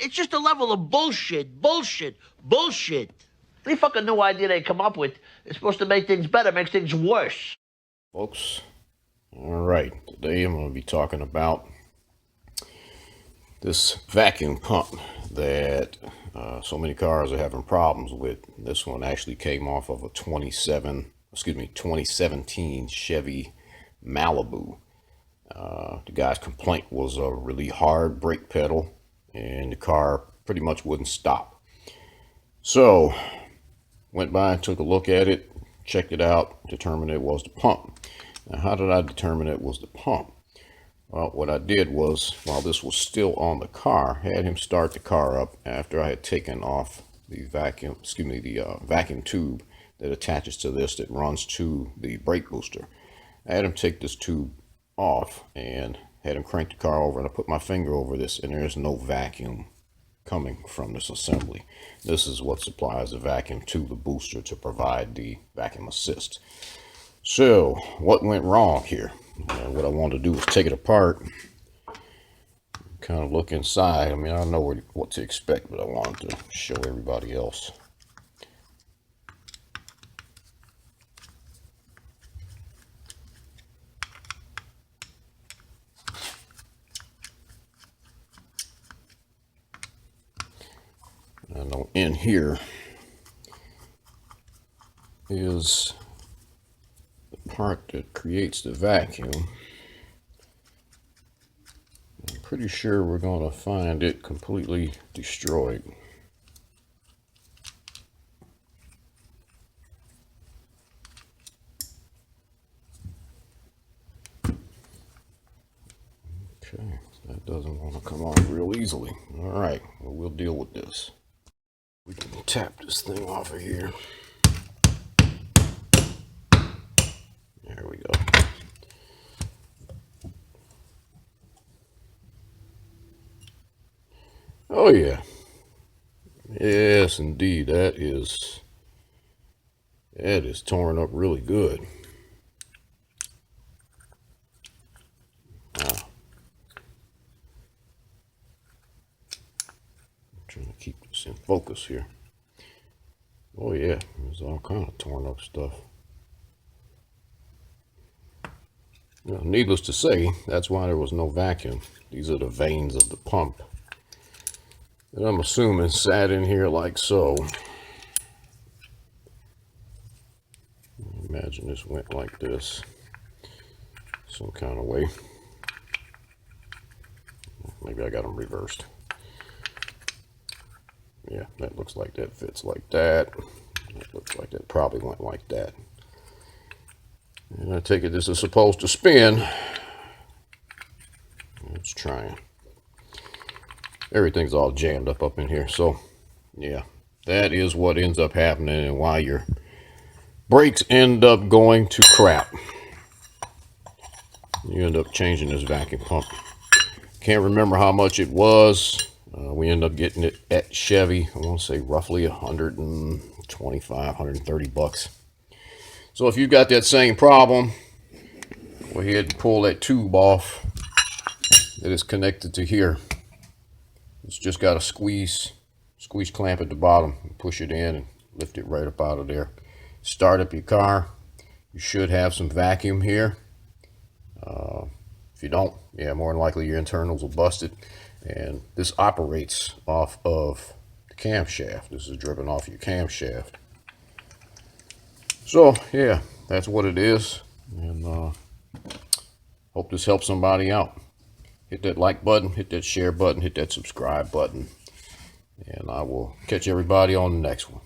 It's just a level of bullshit, bullshit, bullshit. Any fucking new idea they come up with is supposed to make things better, makes things worse. Folks, all right, today I'm going to be talking about this vacuum pump that so many cars are having problems with. This one actually came off of a 2017 Chevy Malibu. The guy's complaint was a really hard brake pedal and the car pretty much wouldn't stop. So went by and took a look at it, checked it out, determined it was the pump. Now, how did I determine it was the pump? Well, what I did was, while this was still on the car, had him start the car up after I had taken off the vacuum tube that attaches to this, that runs to the brake booster. I had him take this tube off and had him crank the car over, and I put my finger over this, and there is no vacuum coming from this assembly. This is what supplies the vacuum to the booster to provide the vacuum assist. So what went wrong here? What I wanted to do was take it apart, kind of look inside. I mean, I don't know what to expect, but I wanted to show everybody else. I know in here is the part that creates the vacuum. I'm pretty sure we're going to find it completely destroyed. Okay, that doesn't want to come off real easily. All right, well, we'll deal with this. We can tap this thing off of here. There we go. Oh yeah. Yes, indeed. That is torn up really good. Wow. I'm trying to keep this in focus here. Oh yeah, there's all kind of torn up stuff. Now, needless to say, that's why there was no vacuum. These are the veins of the pump. And I'm assuming sat in here like so. Imagine this went like this, some kind of way. Maybe I got them reversed. Yeah, that looks like that fits like that. That looks like that probably went like that. And I take it this is supposed to spin. Let's try. Everything's all jammed up in here. So, yeah, that is what ends up happening and why your brakes end up going to crap. You end up changing this vacuum pump. Can't remember how much it was. We end up getting it at Chevy. I want to say roughly 125, 130 bucks. So if you've got that same problem, go ahead and pull that tube off that is connected to here. It's just got a squeeze clamp at the bottom. Push it in and lift it right up out of there. Start up your car. You should have some vacuum here. If you don't, yeah, more than likely your internals will bust it. And this operates off of the camshaft. This is driven off your camshaft. So, yeah, that's what it is. And hope this helps somebody out. Hit that like button, hit that share button, hit that subscribe button. And I will catch everybody on the next one.